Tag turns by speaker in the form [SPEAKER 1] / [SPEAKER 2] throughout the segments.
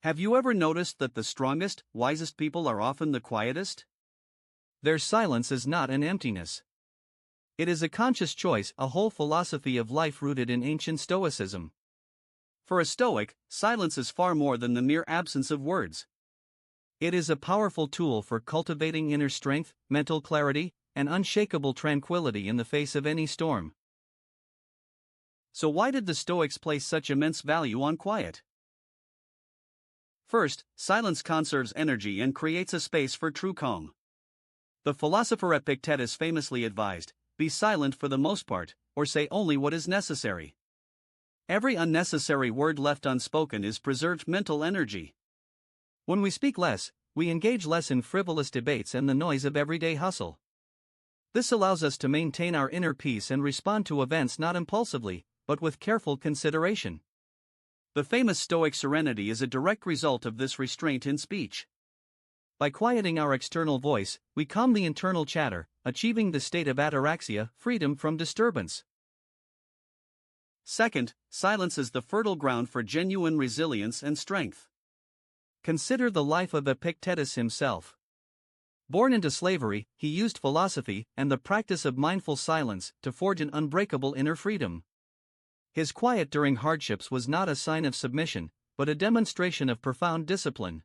[SPEAKER 1] Have you ever noticed that the strongest, wisest people are often the quietest? Their silence is not an emptiness. It is a conscious choice, a whole philosophy of life rooted in ancient Stoicism. For a Stoic, silence is far more than the mere absence of words. It is a powerful tool for cultivating inner strength, mental clarity, and unshakable tranquility in the face of any storm. So why did the Stoics place such immense value on quiet? First, silence conserves energy and creates a space for true calm. The philosopher Epictetus famously advised, "Be silent for the most part, or say only what is necessary." Every unnecessary word left unspoken is preserved mental energy. When we speak less, we engage less in frivolous debates and the noise of everyday hustle. This allows us to maintain our inner peace and respond to events not impulsively, but with careful consideration. The famous Stoic serenity is a direct result of this restraint in speech. By quieting our external voice, we calm the internal chatter, achieving the state of ataraxia, freedom from disturbance. Second, silence is the fertile ground for genuine resilience and strength. Consider the life of Epictetus himself. Born into slavery, he used philosophy and the practice of mindful silence to forge an unbreakable inner freedom. His quiet during hardships was not a sign of submission, but a demonstration of profound discipline.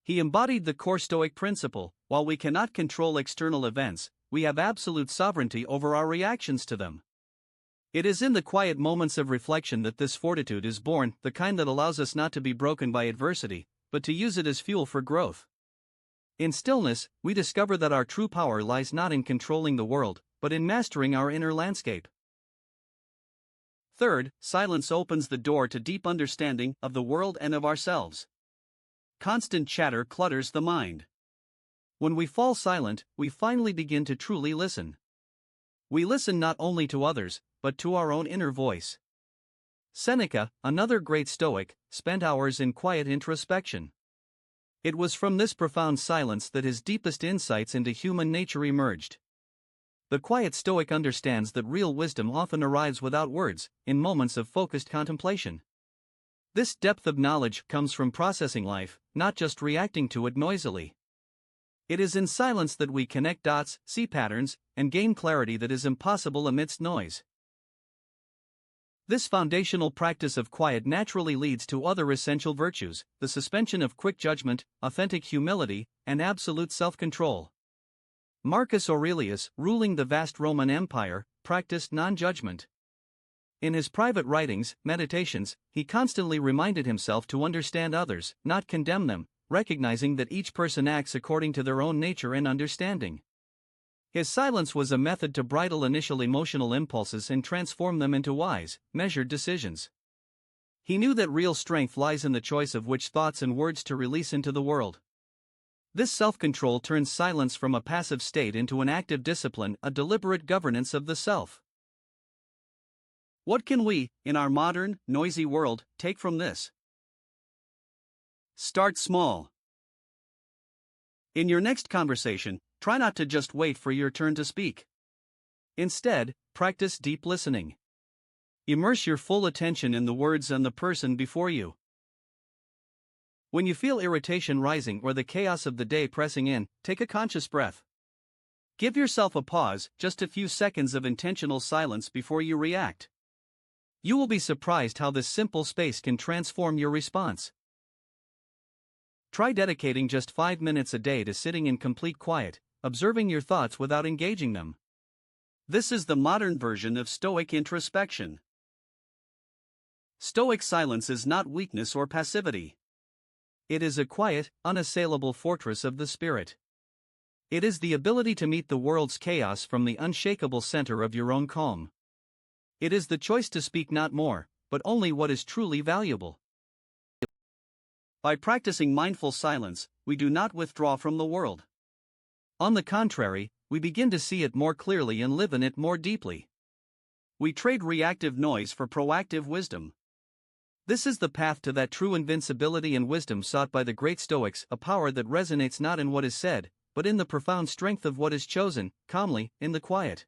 [SPEAKER 1] He embodied the core Stoic principle: while we cannot control external events, we have absolute sovereignty over our reactions to them. It is in the quiet moments of reflection that this fortitude is born, the kind that allows us not to be broken by adversity, but to use it as fuel for growth. In stillness, we discover that our true power lies not in controlling the world, but in mastering our inner landscape. Third, silence opens the door to deep understanding of the world and of ourselves. Constant chatter clutters the mind. When we fall silent, we finally begin to truly listen. We listen not only to others, but to our own inner voice. Seneca, another great Stoic, spent hours in quiet introspection. It was from this profound silence that his deepest insights into human nature emerged. The quiet Stoic understands that real wisdom often arrives without words, in moments of focused contemplation. This depth of knowledge comes from processing life, not just reacting to it noisily. It is in silence that we connect dots, see patterns, and gain clarity that is impossible amidst noise. This foundational practice of quiet naturally leads to other essential virtues: the suspension of quick judgment, authentic humility, and absolute self-control. Marcus Aurelius, ruling the vast Roman Empire, practiced non-judgment. In his private writings, meditations, he constantly reminded himself to understand others, not condemn them, recognizing that each person acts according to their own nature and understanding. His silence was a method to bridle initial emotional impulses and transform them into wise, measured decisions. He knew that real strength lies in the choice of which thoughts and words to release into the world. This self-control turns silence from a passive state into an active discipline, a deliberate governance of the self. What can we, in our modern, noisy world, take from this? Start small. In your next conversation, try not to just wait for your turn to speak. Instead, practice deep listening. Immerse your full attention in the words and the person before you. When you feel irritation rising or the chaos of the day pressing in, take a conscious breath. Give yourself a pause, just a few seconds of intentional silence before you react. You will be surprised how this simple space can transform your response. Try dedicating just 5 minutes a day to sitting in complete quiet, observing your thoughts without engaging them. This is the modern version of Stoic introspection. Stoic silence is not weakness or passivity. It is a quiet, unassailable fortress of the spirit. It is the ability to meet the world's chaos from the unshakable center of your own calm. It is the choice to speak not more, but only what is truly valuable. By practicing mindful silence, we do not withdraw from the world. On the contrary, we begin to see it more clearly and live in it more deeply. We trade reactive noise for proactive wisdom. This is the path to that true invincibility and wisdom sought by the great Stoics, a power that resonates not in what is said, but in the profound strength of what is chosen, calmly, in the quiet.